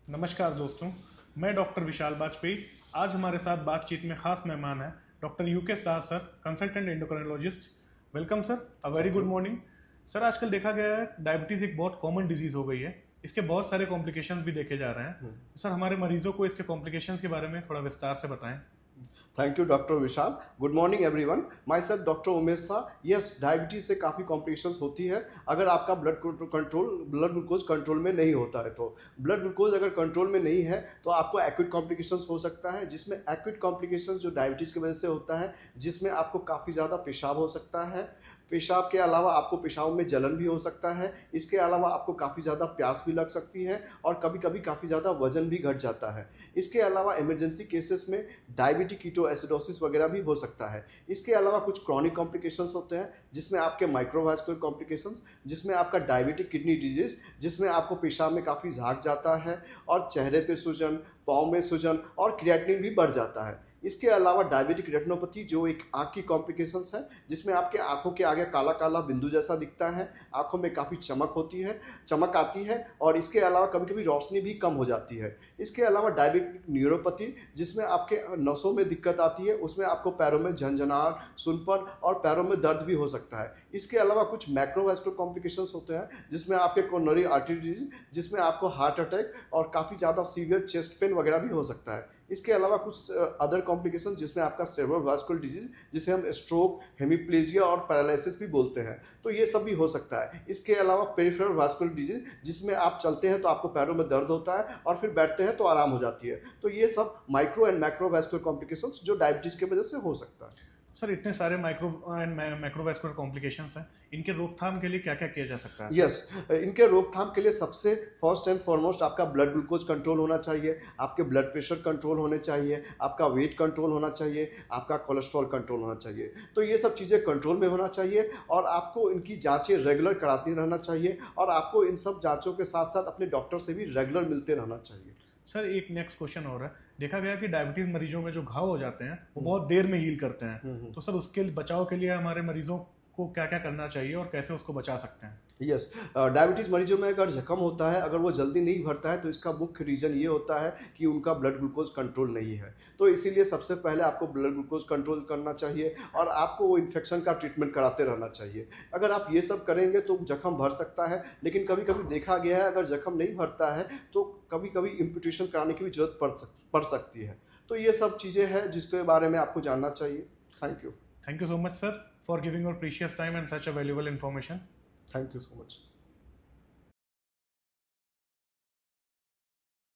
नमस्कार दोस्तों, मैं डॉक्टर विशाल बाजपेयी। आज हमारे साथ बातचीत में खास मेहमान है doctor UK Shah sir, consultant endocrinologist. Welcome sir, a very good morning. Sir, आजकल देखा गया है डायबिटीज़ एक बहुत कॉमन डिजीज़ हो गई है। इसके बहुत सारे कॉम्प्लिकेशंस भी देखे जा रहे हैं। सर, हमारे मरीजों को इसके कॉम्प्लिकेशंस के बारे में थोड़ा विस्तार से बताएं। Thank you doctor Vishal. Good morning everyone, my self doctor Umesh Shah. Yes, diabetes से काफ़ी कॉम्प्लिकेशंस होती है अगर आपका ब्लड ग्लूकोज कंट्रोल में नहीं होता है। तो ब्लड ग्लूकोज अगर कंट्रोल में नहीं है तो आपको एक्यूट कॉम्प्लिकेशंस हो सकता है, जिसमें एक्यूट कॉम्प्लिकेशंस जो डायबिटीज़ की वजह से होता है, जिसमें आपको काफ़ी ज़्यादा पेशाब हो सकता है। पेशाब के अलावा आपको पेशाब में जलन भी हो सकता है। इसके अलावा आपको काफ़ी ज़्यादा प्यास भी लग सकती है और कभी कभी काफ़ी ज़्यादा वजन भी घट जाता है। इसके अलावा इमरजेंसी केसेस में डायबिटिक कीटोएसिडोसिस वगैरह भी हो सकता है। इसके अलावा कुछ क्रॉनिक कॉम्प्लिकेशंस होते हैं, जिसमें आपके माइक्रोवास्कुलर कॉम्प्लिकेशंस, जिसमें आपका डायबिटिक किडनी डिजीज, जिसमें आपको पेशाब में काफ़ी झाग जाता है और चेहरे पे सूजन, पाँव में सूजन और क्रिएटिनिन भी बढ़ जाता है। इसके अलावा डायबिटिक रेटिनोपैथी जो एक आँख की कॉम्प्लिकेशंस है, जिसमें आपके आँखों के आगे काला काला बिंदु जैसा दिखता है, आँखों में काफ़ी चमक आती है और इसके अलावा कभी कभी रोशनी भी कम हो जाती है। इसके अलावा डायबिटिक न्यूरोपैथी, जिसमें आपके नसों में दिक्कत आती है, उसमें आपको पैरों में झंझनाहट, सुनपन और पैरों में दर्द भी हो सकता है। इसके अलावा कुछ मैक्रोवास्कुलर कॉम्प्लिकेशंस होते हैं, जिसमें आपके कोरोनरी आर्टरी डिजीज, जिसमें आपको हार्ट अटैक और काफ़ी ज़्यादा सीवियर चेस्ट पेन वगैरह भी हो सकता है। इसके अलावा कुछ अदर कॉम्प्लिकेशन, जिसमें आपका सेरेब्रल वास्कुलर डिजीज, जिसे हम स्ट्रोक, हेमीप्लेजिया और पैरालिसिस भी बोलते हैं, तो ये सब भी हो सकता है। इसके अलावा पेरिफेरल वास्कुलर डिजीज, जिसमें आप चलते हैं तो आपको पैरों में दर्द होता है और फिर बैठते हैं तो आराम हो जाती है। तो ये सब micro and macro vascular complications जो डायबिटीज की वजह से हो सकता है। सर, इतने सारे माइक्रो एंड मैक्रोवास्कुलर कॉम्प्लिकेशंस हैं, इनके रोकथाम के लिए क्या क्या किया जा सकता है? यस, इनके रोकथाम के लिए सबसे फर्स्ट एंड फॉरमोस्ट आपका ब्लड ग्लूकोज कंट्रोल होना चाहिए, आपके ब्लड प्रेशर कंट्रोल होने चाहिए, आपका वेट कंट्रोल होना चाहिए, आपका कोलेस्ट्रॉल कंट्रोल होना चाहिए। तो ये सब चीज़ें कंट्रोल में होना चाहिए और आपको इनकी जांचें रेगुलर कराते रहना चाहिए और आपको इन सब जांचों के साथ साथ अपने डॉक्टर से भी रेगुलर मिलते रहना चाहिए। सर, एक नेक्स्ट क्वेश्चन और है। देखा गया कि डायबिटीज मरीजों में जो घाव हो जाते हैं वो बहुत देर में हील करते हैं। तो सर, उसके बचाव के लिए हमारे मरीजों को क्या क्या करना चाहिए और कैसे उसको बचा सकते हैं? यस, डायबिटीज़ मरीजों में अगर जख्म होता है, अगर वो जल्दी नहीं भरता है, तो इसका मुख्य रीज़न ये होता है कि उनका ब्लड ग्लूकोज कंट्रोल नहीं है। तो इसीलिए सबसे पहले आपको ब्लड ग्लूकोज कंट्रोल करना चाहिए और आपको वो इन्फेक्शन का ट्रीटमेंट कराते रहना चाहिए। अगर आप ये सब करेंगे तो जख्म भर सकता है, लेकिन कभी कभी देखा गया है अगर जख्म नहीं भरता है तो कभी कभी इम्पुटेशन कराने की भी जरूरत पड़ सकती है। तो ये सब चीज़ें हैं जिसके बारे में आपको जानना चाहिए। Thank you. Thank you so much sir for giving your precious time and such a valuable information. Thank you so much.